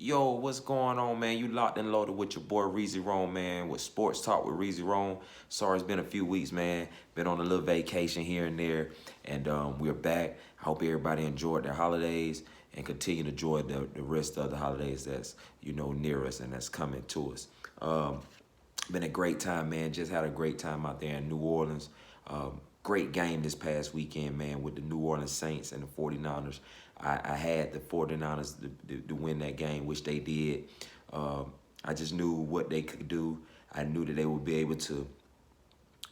Yo, what's going on, man? You locked and loaded with your boy Reezy Rome, man, with Sports Talk with Reezy Rome. Sorry, it's been a few weeks, man. Been on a little vacation here and there, and we're back. I hope everybody enjoyed their holidays and continue to enjoy the rest of the holidays that's, near us and that's coming to us. Been a great time, man. Just had a great time out there in New Orleans. Great game this past weekend, man, with the New Orleans Saints and the 49ers. I had the 49ers to win that game, which they did. I just knew what they could do. I knew that they would be able to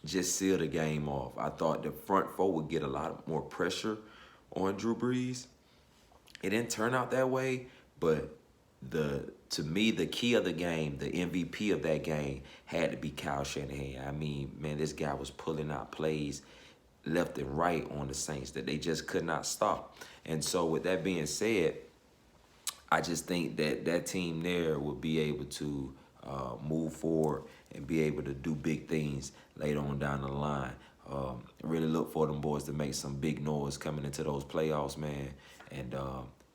just seal the game off. I thought the front four would get a lot more pressure on Drew Brees. It didn't turn out that way, but to me, the key of the game, the MVP of that game, had to be Kyle Shanahan. I mean, man, this guy was pulling out plays left and right on the Saints that they just could not stop. And so with that being said, I just think that that team there will be able to move forward and be able to do big things later on down the line. Really look for them boys to make some big noise coming into those playoffs, man. And,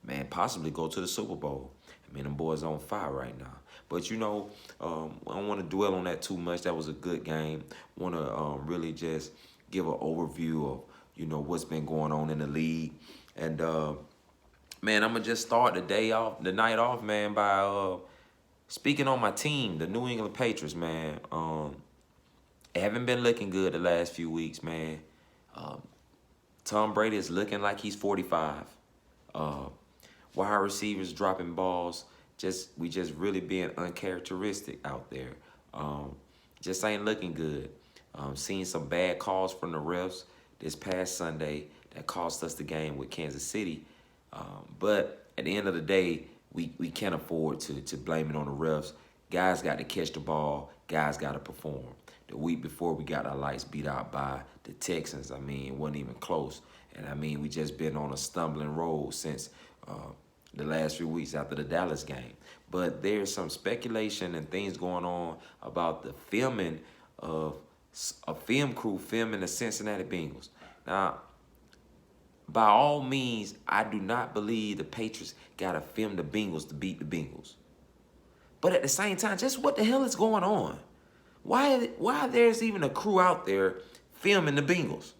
man, possibly go to the Super Bowl. I mean, them boys on fire right now. But, I don't want to dwell on that too much. That was a good game. Want to really just give an overview of, what's been going on in the league. And, man, I'm going to just start the night off, man, by speaking on my team, the New England Patriots, man. They haven't been looking good the last few weeks, man. Tom Brady is looking like he's 45. Wide receivers dropping balls. We just really being uncharacteristic out there. Just ain't looking good. Seeing some bad calls from the refs this past Sunday that cost us the game with Kansas City. But at the end of the day, we can't afford to blame it on the refs. Guys got to catch the ball. Guys got to perform. The week before, we got our lights beat out by the Texans. I mean, it wasn't even close. And, I mean, we just been on a stumbling road since the last few weeks after the Dallas game. But there's some speculation and things going on about the filming of a film crew filming the Cincinnati Bengals. Now, by all means, I do not believe the Patriots got to film the Bengals to beat the Bengals. But at the same time, just what the hell is going on? Why there's even a crew out there filming the Bengals?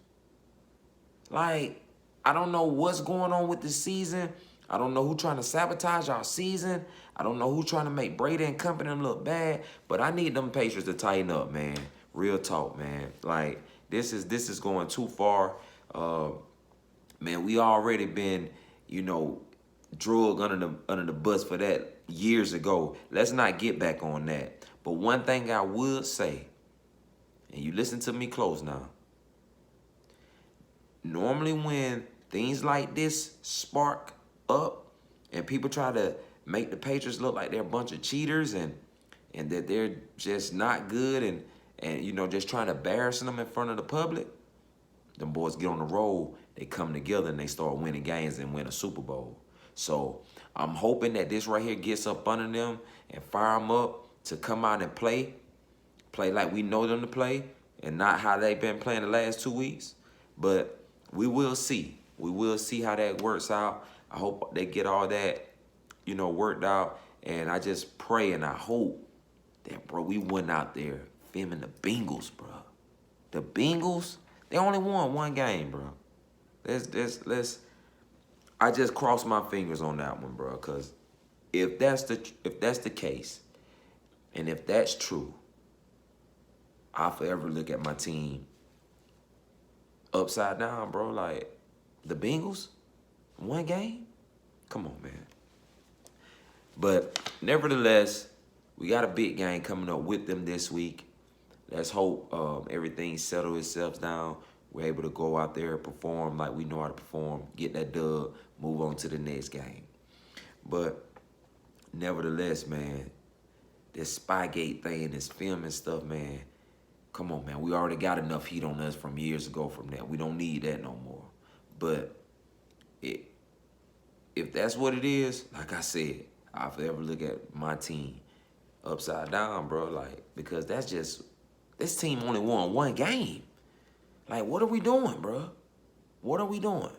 Like, I don't know what's going on with this season. I don't know who trying to sabotage our season. I don't know who trying to make Brady and company look bad. But I need them Patriots to tighten up, man. Real talk, man. Like, this is going too far. Man, we already been, drug under the bus for that years ago. Let's not get back on that. But one thing I would say, and you listen to me close now. Normally when things like this spark up and people try to make the Patriots look like they're a bunch of cheaters and that they're just not good and just trying to embarrass them in front of the public, them boys get on the road, they come together and they start winning games and win a Super Bowl. So I'm hoping that this right here gets up under them and fire them up to come out and play like we know them to play and not how they've been playing the last 2 weeks. But we will see. We will see how that works out. I hope they get all that, worked out. And I just pray and I hope that, bro, we went out there filming the Bengals, bro. The Bengals, they only won one game, bro. I just crossed my fingers on that one, bro, because if that's the case, and if that's true, I'll forever look at my team upside down, bro. Like, the Bengals, one game? Come on, man. But nevertheless, we got a big game coming up with them this week. Let's hope everything settles itself down. We're able to go out there, perform like we know how to perform, get that dub, move on to the next game. But nevertheless, man, this Spygate thing, this filming stuff, man, come on, man. We already got enough heat on us from years ago from that. We don't need that no more. But if that's what it is, like I said, I'll forever look at my team upside down, bro. Like, because that's just, this team only won one game. Like, what are we doing, bro? What are we doing?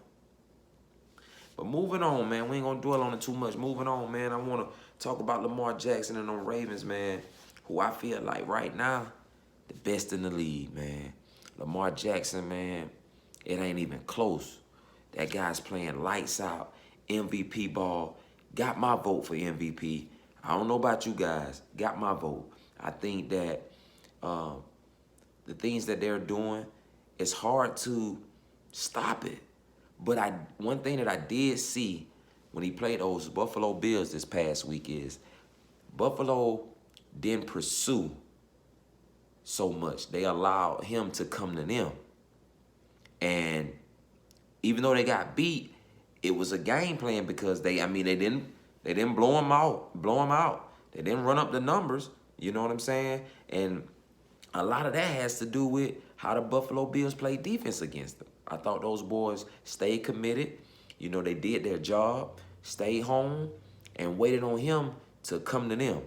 But moving on, man. We ain't gonna dwell on it too much. Moving on, man. I wanna talk about Lamar Jackson and them Ravens, man. Who I feel like right now, the best in the league, man. Lamar Jackson, man. It ain't even close. That guy's playing lights out, MVP ball. Got my vote for MVP. I don't know about you guys. Got my vote. I think that the things that they're doing, it's hard to stop it. But one thing that I did see when he played those Buffalo Bills this past week is Buffalo didn't pursue so much. They allowed him to come to them. And even though they got beat, it was a game plan because they didn't blow him out. They didn't run up the numbers. You know what I'm saying? And a lot of that has to do with how the Buffalo Bills play defense against them. I thought those boys stayed committed. You know, they did their job, stayed home, and waited on him to come to them.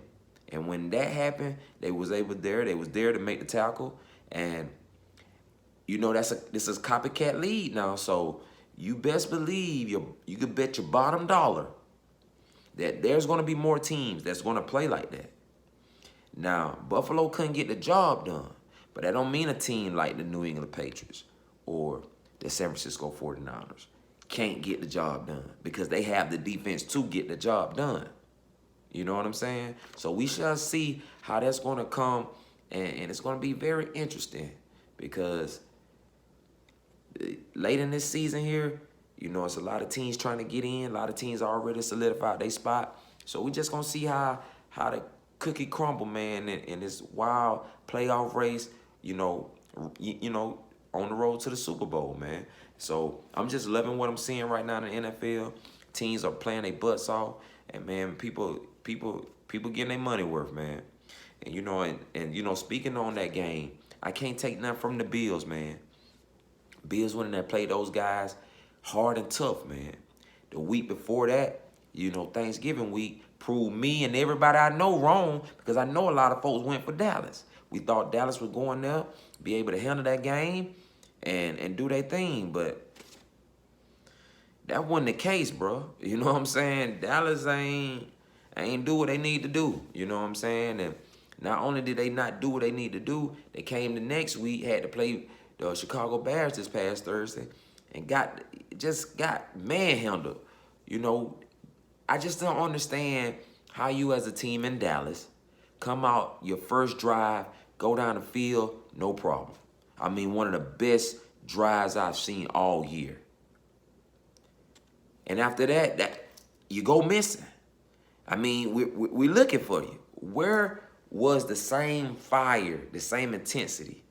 And when that happened, they was there to make the tackle. And you know, this is copycat lead now. So you best believe you could bet your bottom dollar that there's going to be more teams that's going to play like that. Now, Buffalo couldn't get the job done, but that don't mean a team like the New England Patriots or the San Francisco 49ers can't get the job done because they have the defense to get the job done. You know what I'm saying? So we shall see how that's going to come, and it's going to be very interesting because late in this season here, you know, it's a lot of teams trying to get in. A lot of teams already solidified their spot. So we just going to see how the cookie crumble, man, in this wild playoff race, you know, on the road to the Super Bowl, man. So I'm just loving what I'm seeing right now in the NFL. Teams are playing their butts off, and man, people getting their money worth, man. And you know, speaking on that game, I can't take nothing from the Bills, man. Bills went in there, played those guys hard and tough, man. The week before that, you know, Thanksgiving week, proved me and everybody I know wrong because I know a lot of folks went for Dallas. We thought Dallas was going there, be able to handle that game and do their thing, but that wasn't the case, bro. You know what I'm saying? Dallas ain't do what they need to do. You know what I'm saying? And not only did they not do what they need to do, they came the next week, had to play the Chicago Bears this past Thursday, and got manhandled. You know, I just don't understand how you as a team in Dallas come out your first drive, go down the field, no problem. I mean, one of the best drives I've seen all year. And after that you go missing. I mean, we're looking for you. Where was the same fire, the same intensity,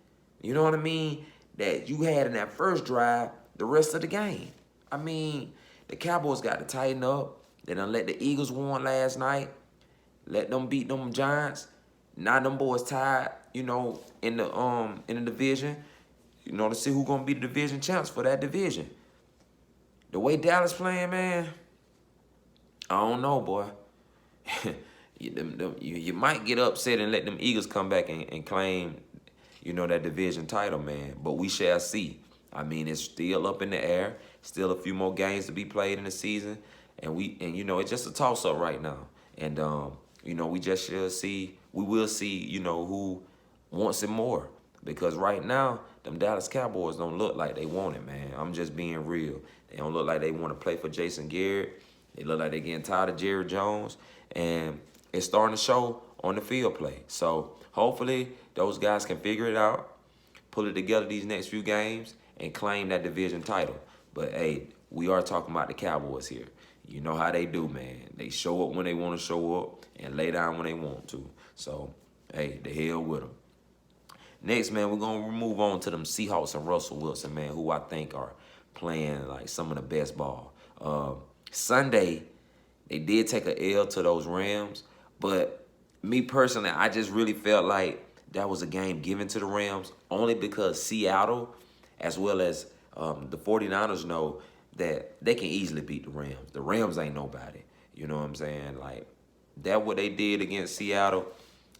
you know what I mean, that you had in that first drive the rest of the game? I mean, the Cowboys got to tighten up. They done let the Eagles win last night. Let them beat them Giants. Now them boys tied, you know, in the division, you know, to see who's gonna be the division champs for that division. The way Dallas playing, man, I don't know, boy. you might get upset and let them Eagles come back and claim, you know, that division title, man. But we shall see. I mean, it's still up in the air. Still a few more games to be played in the season. And you know, it's just a toss-up right now. And, you know, we just shall see. We will see, you know, who wants it more. Because right now, them Dallas Cowboys don't look like they want it, man. I'm just being real. They don't look like they want to play for Jason Garrett. They look like they're getting tired of Jerry Jones. And it's starting to show on the field play. So hopefully those guys can figure it out, pull it together these next few games, and claim that division title. But, hey, we are talking about the Cowboys here. You know how they do, man. They show up when they want to show up and lay down when they want to. So, hey, the hell with them. Next, man, we're going to move on to them Seahawks and Russell Wilson, man, who I think are playing like some of the best ball. Sunday, they did take an L to those Rams, but me personally, I just really felt like that was a game given to the Rams only because Seattle, as well as the 49ers, know that they can easily beat the Rams. The Rams ain't nobody. You know what I'm saying? Like, that what they did against Seattle,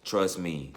trust me,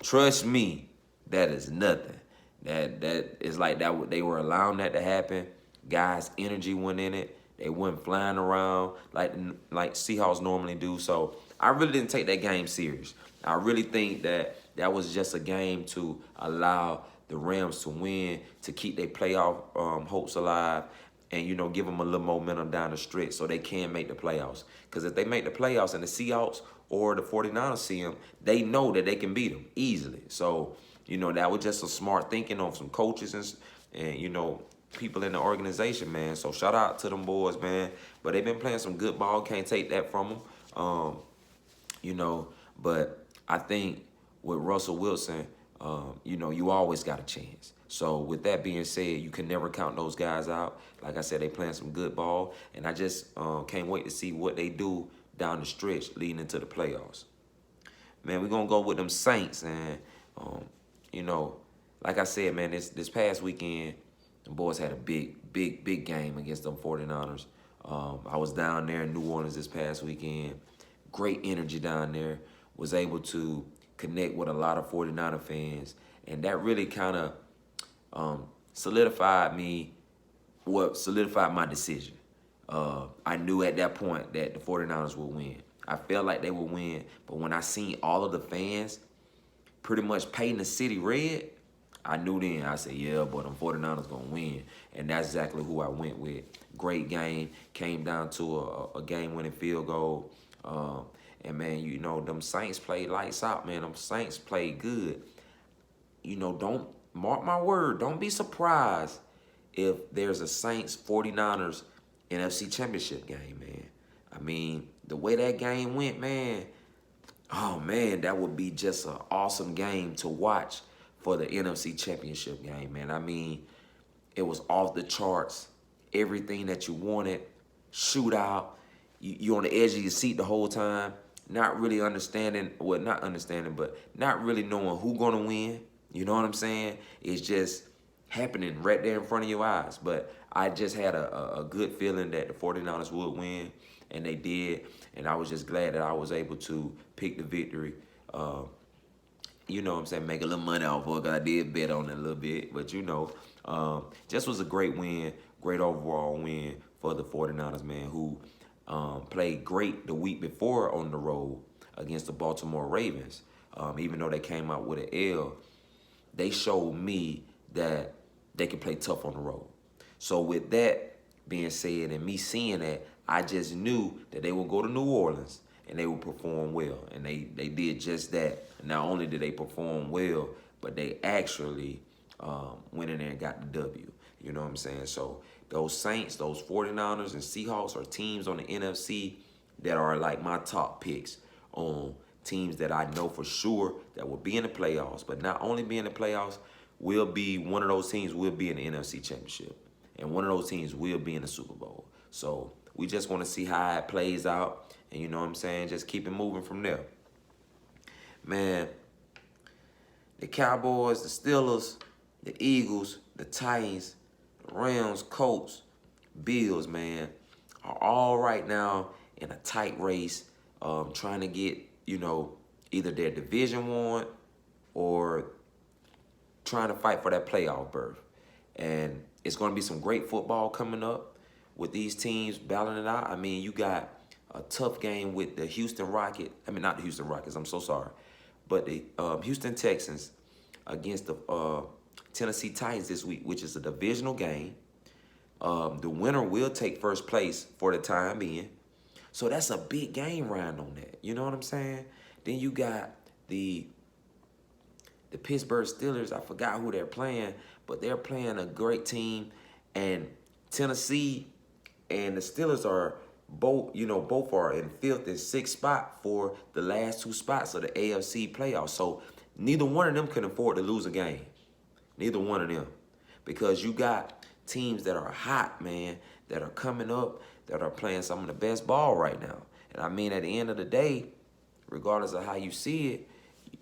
trust me, that is nothing. That is like that. They were allowing that to happen. Guys' energy went in it. They wasn't flying around like Seahawks normally do. So I really didn't take that game serious. I really think that was just a game to allow the Rams to win, to keep their playoff hopes alive, and, you know, give them a little momentum down the stretch so they can make the playoffs. Because if they make the playoffs and the Seahawks or the 49ers see them, they know that they can beat them easily. So, you know, that was just a smart thinking on some coaches and you know, people in the organization, man. So shout out to them boys, man. But they've been playing some good ball. Can't take that from them. You know, but I think with Russell Wilson, you know, you always got a chance. So with that being said, you can never count those guys out. Like I said, they playing some good ball, and I just can't wait to see what they do down the stretch leading into the playoffs. Man, we're going to go with them Saints, and, you know, like I said, man, this past weekend, the boys had a big game against them 49ers. I was down there in New Orleans this past weekend. Great energy down there. Was able to connect with a lot of 49er fans, and that really kind of solidified my decision. I knew at that point that the 49ers would win. I felt like they would win, but when I seen all of the fans pretty much painting the city red, I knew then. I said, yeah, but them 49ers going to win. And that's exactly who I went with. Great game. Came down to a game-winning field goal. And, man, you know, them Saints played lights out, man. Them Saints played good. You know, don't, mark my word, don't be surprised if there's a Saints 49ers NFC Championship game, man. I mean, the way that game went, man, oh, man, that would be just an awesome game to watch for the NFC Championship game, man. I mean, it was off the charts. Everything that you wanted, shootout. You on the edge of your seat the whole time, not really understanding, well, not understanding, but not really knowing who going to win. You know what I'm saying? It's just happening right there in front of your eyes. But I just had a good feeling that the 49ers would win, and they did. And I was just glad that I was able to pick the victory. You know what I'm saying? Make a little money off of it, because I did bet on it a little bit. But, you know, just was a great win, great overall win for the 49ers, man, who played great the week before on the road against the Baltimore Ravens. Even though they came out with an L, they showed me that they can play tough on the road. So with that being said and me seeing that, I just knew that they would go to New Orleans and they would perform well. And they did just that. Not only did they perform well, but they actually went in there and got the W. You know what I'm saying? So those Saints, those 49ers, and Seahawks are teams on the NFC that are like my top picks on teams that I know for sure that will be in the playoffs. But not only be in the playoffs, will be one of those teams will be in the NFC Championship. And one of those teams will be in the Super Bowl. So we just want to see how it plays out. And you know what I'm saying? Just keep it moving from there. Man, the Cowboys, the Steelers, the Eagles, the Titans, the Rams, Colts, Bills, man, are all right now in a tight race, trying to get, you know, either their division won or trying to fight for that playoff berth. And it's going to be some great football coming up with these teams battling it out. I mean, you got a tough game with the Houston Rockets. I mean, not the Houston Rockets, I'm so sorry. But the Houston Texans against the Tennessee Titans this week, which is a divisional game. The winner will take first place for the time being. So that's a big game round on that. You know what I'm saying? Then you got the Pittsburgh Steelers. I forgot who they're playing, but they're playing a great team. And Tennessee and the Steelers are both are in 5th and 6th spot for the last 2 spots of the AFC playoffs. So neither one of them can afford to lose a game. Neither one of them. Because you got teams that are hot, man, that are coming up, that are playing some of the best ball right now. And I mean, at the end of the day, regardless of how you see it,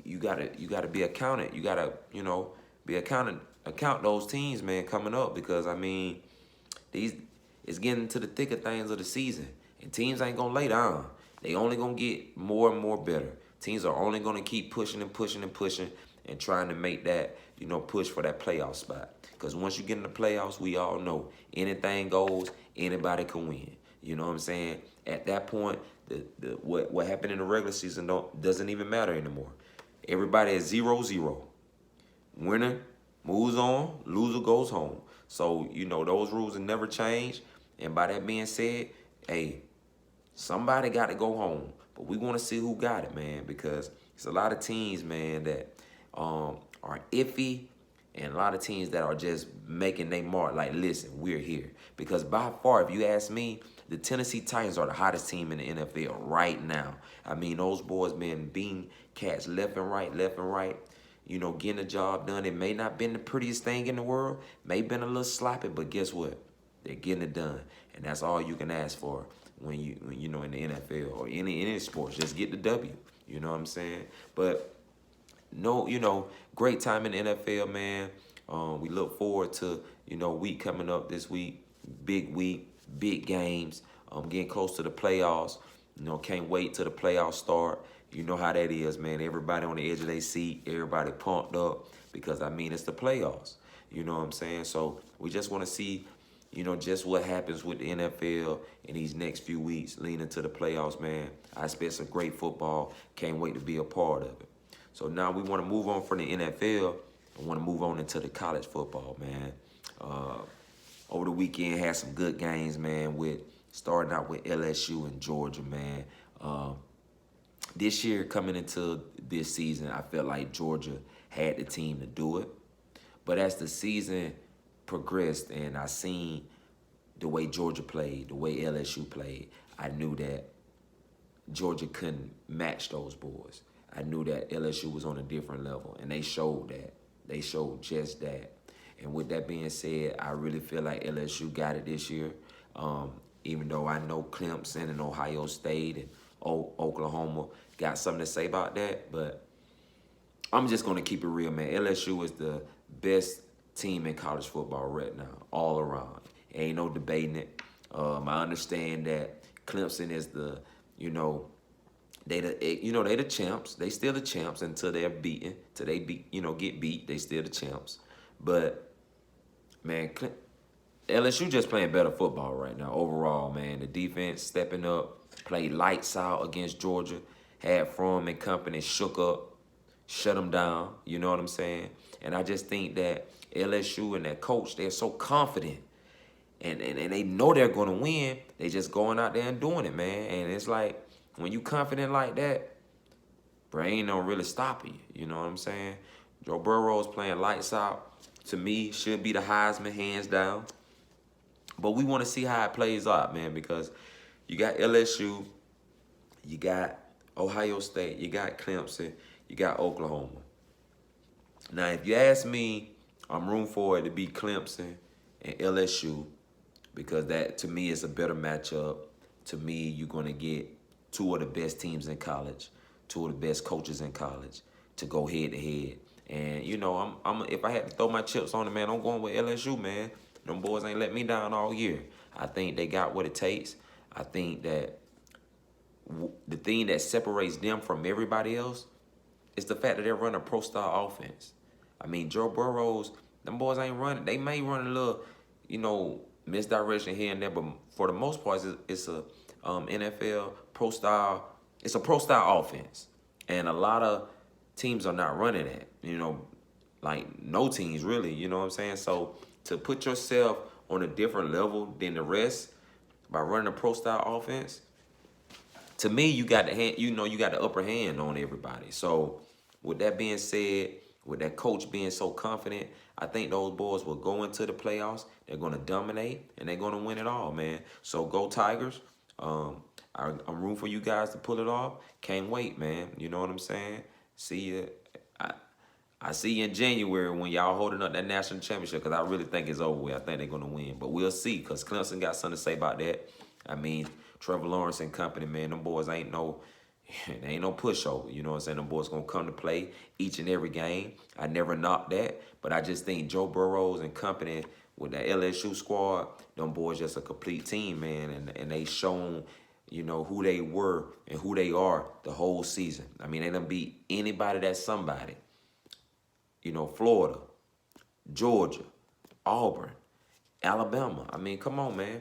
you gotta be accounted. You gotta, be account those teams, man, coming up, because I mean, it's getting to the thick of things of the season. And teams ain't gonna lay down. They only gonna get more and more better. Teams are only gonna keep pushing and pushing and pushing and trying to make that, push for that playoff spot. Because once you get in the playoffs, we all know anything goes, Anybody can win. You know what I'm saying? At that point, what happened in the regular season doesn't even matter anymore. Everybody is 0-0. Winner moves on, loser goes home. So, those rules have never changed. And by that being said, hey, somebody got to go home. But we want to see who got it, man, because it's a lot of teams, man, that are iffy, and a lot of teams that are just making their mark like, listen, we're here. Because by far, if you ask me, the Tennessee Titans are the hottest team in the NFL right now. I mean, those boys been beating cats left and right, getting the job done. It may not been the prettiest thing in the world, may been a little sloppy, but guess what? They're getting it done. And that's all you can ask for when you in the NFL or any sports. Just get the W. You know what I'm saying? But no, great time in the NFL, man. We look forward to, week coming up this week. Big week, big games. Getting close to the playoffs. Can't wait till the playoffs start. You know how that is, man. Everybody on the edge of their seat. Everybody pumped up because, it's the playoffs. You know what I'm saying? So we just want to see, just what happens with the NFL in these next few weeks leading to the playoffs, man. I expect some great football. Can't wait to be a part of it. So now we want to move on from the NFL. I want to move on into the college football, man. Over the weekend, had some good games, man, starting out with LSU and Georgia, man. This year, coming into this season, I felt like Georgia had the team to do it. But as the season progressed and I seen the way Georgia played, the way LSU played, I knew that Georgia couldn't match those boys. I knew that LSU was on a different level, and they showed that. They showed just that. And with that being said, I really feel like LSU got it this year. Even though I know Clemson and Ohio State and Oklahoma got something to say about that, but I'm just going to keep it real, man. LSU is the best team in college football right now, all around. Ain't no debating it. I understand that Clemson is the, they the champs. They still the champs until they're beaten, till they get beat. They still the champs. But man, LSU just playing better football right now overall, man. The defense stepping up, played lights out against Georgia, had Fromm and company shook up, shut them down. You know what I'm saying? And I just think that LSU and that coach, they're so confident. And they know they're going to win. They just going out there and doing it, man. And it's like, when you confident like that, bro, ain't no really stopping you. You know what I'm saying? Joe Burrow's playing lights out. To me, should be the Heisman, hands down. But we want to see how it plays out, man, because you got LSU, you got Ohio State, you got Clemson, you got Oklahoma. Now, if you ask me, I'm rooting for it to be Clemson and LSU because that, to me, is a better matchup. To me, you're going to get two of the best teams in college, two of the best coaches in college to go head-to-head. And, I'm if I had to throw my chips on it, man, I'm going with LSU, man. Them boys ain't let me down all year. I think they got what it takes. I think that the thing that separates them from everybody else is the fact that they're running a pro-style offense. I mean, Joe Burrow's, them boys ain't running. They may run a little, misdirection here and there, but for the most part, it's a NFL pro-style. It's a pro-style offense. And a lot of teams are not running it, like no teams really, you know what I'm saying? So to put yourself on a different level than the rest by running a pro-style offense, to me, you got the upper hand on everybody. So with that being said, with that coach being so confident, I think those boys will go into the playoffs. They're going to dominate, and they're going to win it all, man. So go Tigers. I'm rooting for you guys to pull it off. Can't wait, man. You know what I'm saying? See you. I see you in January when y'all holding up that national championship because I really think it's over with. I think they're going to win. But we'll see because Clemson got something to say about that. I mean, Trevor Lawrence and company, man, them boys ain't no pushover. You know what I'm saying? Them boys going to come to play each and every game. I never knocked that. But I just think Joe Burrows and company with the LSU squad, them boys just a complete team, man. And they shown, who they were and who they are the whole season. I mean, they done beat anybody that's somebody. Florida, Georgia, Auburn, Alabama. I mean, come on, man.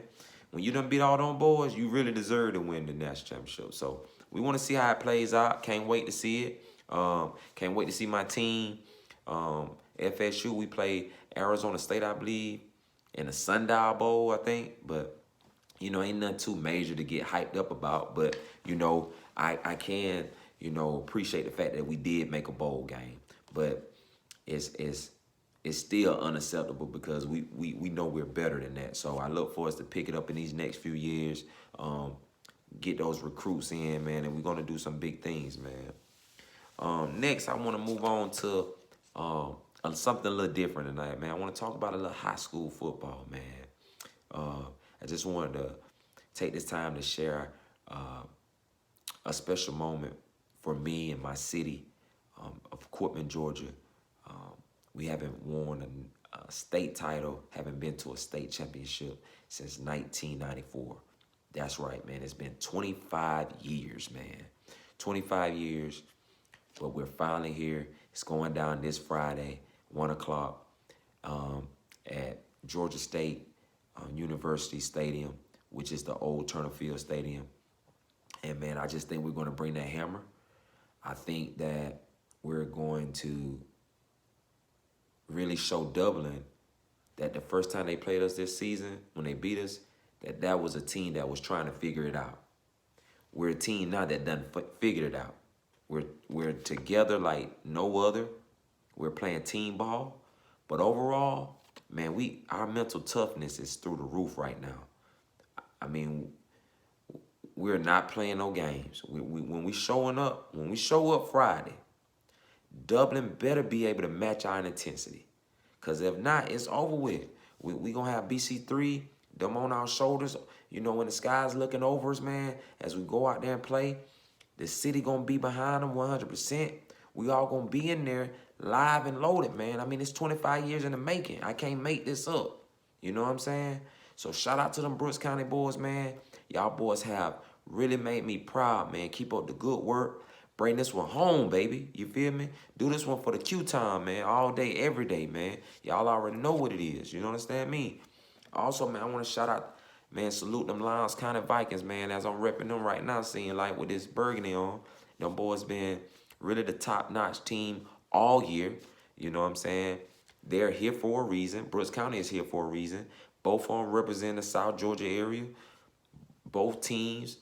when you done beat all them boys, you really deserve to win the national championship. So we want to see how it plays out. Can't wait to see it. Can't wait to see my team. FSU, we play Arizona State, I believe, in the Sundial Bowl, I think. But, you know, ain't nothing too major to get hyped up about. But, you know, I can, you know, appreciate the fact that we did make a bowl game. But it's still unacceptable because we know we're better than that. So I look for us to pick it up in these next few years, get those recruits in, man, and we're going to do some big things, man. Next, I want to move on to something a little different tonight, man. I want to talk about a little high school football, man. I just wanted to take this time to share a special moment for me and my city of Courtland, Georgia. We haven't won a state title, haven't been to a state championship since 1994. That's right, man. It's been 25 years, man. 25 years, but we're finally here. It's going down this Friday, 1 o'clock, at Georgia State University Stadium, which is the old Turner Field Stadium. And, man, I just think we're going to bring that hammer. I think that we're going to really show Dublin that the first time they played us this season, when they beat us, that was a team that was trying to figure it out. We're a team now that done figured it out. We're together like no other. We're playing team ball. But overall, man, our mental toughness is through the roof right now. I mean, we're not playing no games. When we show up Friday, Dublin better be able to match our intensity. Because if not, it's over with. We going to have BC3, them on our shoulders. You know, when the sky's looking over us, man, as we go out there and play, the city going to be behind them 100%. We all going to be in there live and loaded, man. I mean, it's 25 years in the making. I can't make this up. You know what I'm saying? So shout out to them Brooks County boys, man. Y'all boys have really made me proud, man. Keep up the good work. Bring this one home, baby. You feel me? Do this one for the Q-time, man. All day, every day, man. Y'all already know what it is. You understand me? Also, man, I want to shout out, man, salute them Lions County Vikings, man, as I'm repping them right now, seeing like with this burgundy on. Them boys been really the top-notch team all year. You know what I'm saying? They're here for a reason. Brooks County is here for a reason. Both of them represent the South Georgia area. Both teams,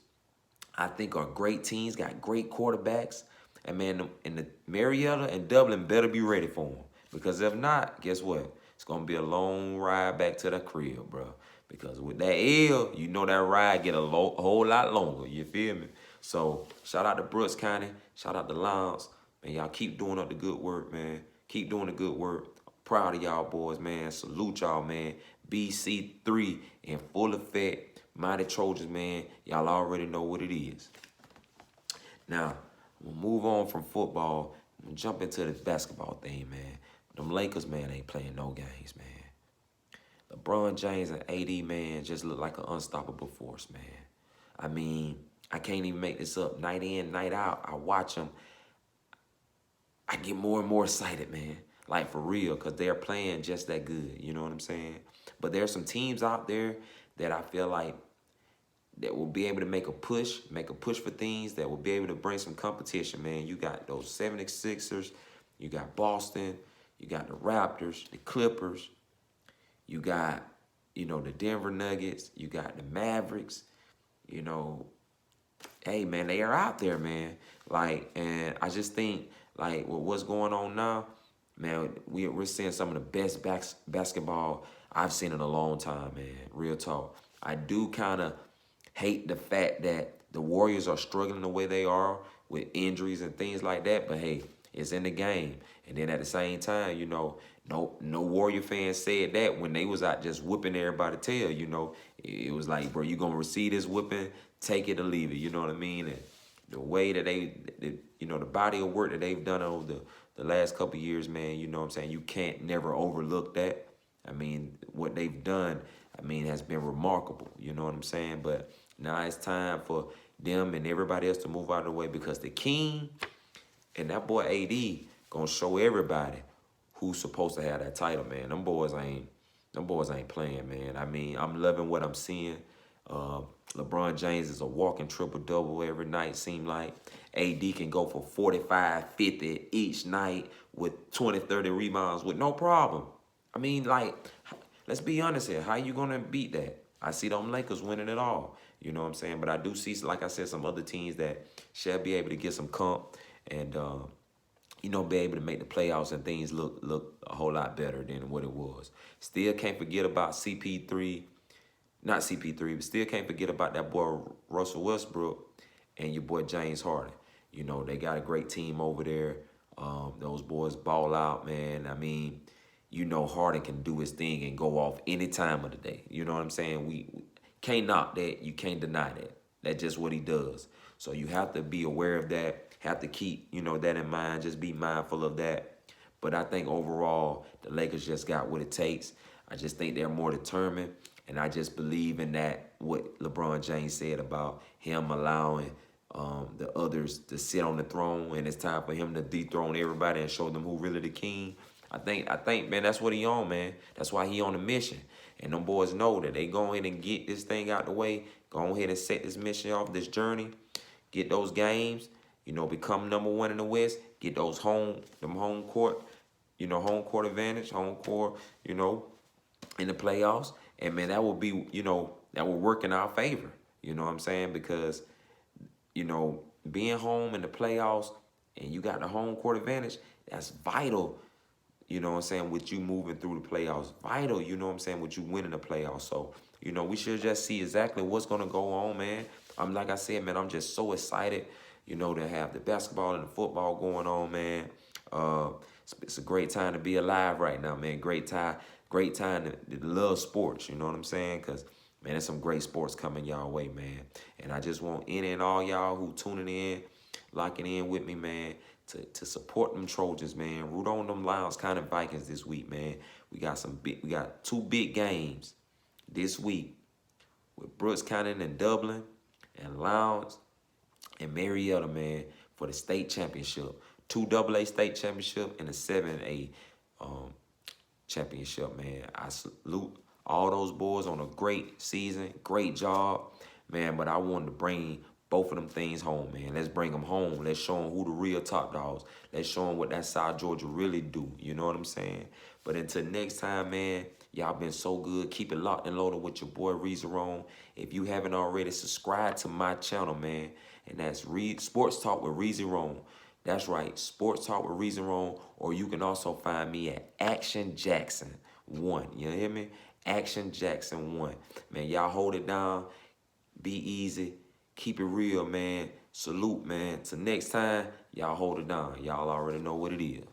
I think, are great teams, got great quarterbacks. And, man, in the Marietta and Dublin better be ready for them. Because if not, guess what? It's going to be a long ride back to the crib, bro. Because with that L, you know that ride get a whole lot longer. You feel me? So, shout out to Brooks County. Shout out to Lions. Man, y'all keep doing up the good work, man. Keep doing the good work. Proud of y'all boys, man. Salute y'all, man. BC3 in full effect. Mighty Trojans, man. Y'all already know what it is. Now, we'll move on from football. We'll jump into this basketball thing, man. Them Lakers, man, ain't playing no games, man. LeBron James and AD, man, just look like an unstoppable force, man. I mean, I can't even make this up. Night in, night out, I watch them. I get more and more excited, man. Like, for real, because they're playing just that good. You know what I'm saying? But there's some teams out there that I feel like that will be able to make a push for things, that will be able to bring some competition, man. You got those 76ers, you got Boston, you got the Raptors, the Clippers, you got, you know, the Denver Nuggets, you got the Mavericks, you know. Hey, man, they are out there, man. Like, and I just think, like, with what's going on now, man, we're seeing some of the best basketball I've seen in a long time, man. Real talk. I do kind of hate the fact that the Warriors are struggling the way they are with injuries and things like that. But, hey, it's in the game. And then at the same time, you know, no Warrior fans said that when they was out just whooping everybody's tail, you know. It was like, bro, you going to receive this whooping, take it or leave it, you know what I mean? And the way that you know, the body of work that they've done over the last couple of years, man, you know what I'm saying? You can't never overlook that. I mean, what they've done, I mean, has been remarkable, you know what I'm saying? But now it's time for them and everybody else to move out of the way because the king and that boy AD gonna show everybody who's supposed to have that title, man. Them boys ain't playing, man. I mean, I'm loving what I'm seeing. Uh, LeBron James is a walking triple-double every night, seem like. AD can go for 45, 50 each night with 20, 30 rebounds with no problem. I mean, like, let's be honest here. How you going to beat that? I see them Lakers winning it all. You know what I'm saying? But I do see, like I said, some other teams that shall be able to get some comp and, you know, be able to make the playoffs and things look a whole lot better than what it was. Still can't forget about CP3. Not CP3, but still can't forget about that boy Russell Westbrook and your boy James Harden. You know, they got a great team over there. Those boys ball out, man. I mean, you know Harden can do his thing and go off any time of the day. You know what I'm saying? We can't knock that. You can't deny that. That's just what he does. So you have to be aware of that. Have to keep, you know, that in mind. Just be mindful of that. But I think overall, the Lakers just got what it takes. I just think they're more determined. And I just believe in that, what LeBron James said about him allowing the others to sit on the throne, and it's time for him to dethrone everybody and show them who really the king. I think, man, that's what he on, man. That's why he on a mission. And them boys know that they go ahead and get this thing out the way, go ahead and set this mission off, this journey, get those games, you know, become #1 in the West, get those home court, you know, home court advantage, home court, you know, in the playoffs. And, man, that will be, you know, that will work in our favor. You know what I'm saying? Because, you know, being home in the playoffs and you got the home court advantage, that's vital, you know what I'm saying, with you moving through the playoffs. Vital, you know what I'm saying, with you winning the playoffs. So, you know, we should just see exactly what's going to go on, man. Like I said, man, I'm just so excited, you know, to have the basketball and the football going on, man. It's a great time to be alive right now, man. Great time to love sports, you know what I'm saying? Because, man, there's some great sports coming y'all way, man. And I just want any and all y'all who tuning in, locking in with me, man, to support them Trojans, man. Root on them Lions kind of Vikings this week, man. We got 2 big games this week with Brooks County and Dublin and Lowndes and Marietta, man, for the state championship. 2 AA state championship and a 7A championship, man. I salute all those boys on a great season, great job, man. But I wanted to bring both of them things home, man. Let's bring them home. Let's show them who the real top dogs. Let's show them what that South Georgia really do. You know what I'm saying? But until next time, man, y'all been so good. Keep it locked and loaded with your boy Reezerone. If you haven't already, subscribe to my channel, man. And that's Sports Talk with Reezerone. That's right, Sports Talk with Reezerone, or you can also find me at Action Jackson 1. You hear me? Action Jackson 1. Man, y'all hold it down. Be easy. Keep it real, man. Salute, man. Till next time, y'all hold it down. Y'all already know what it is.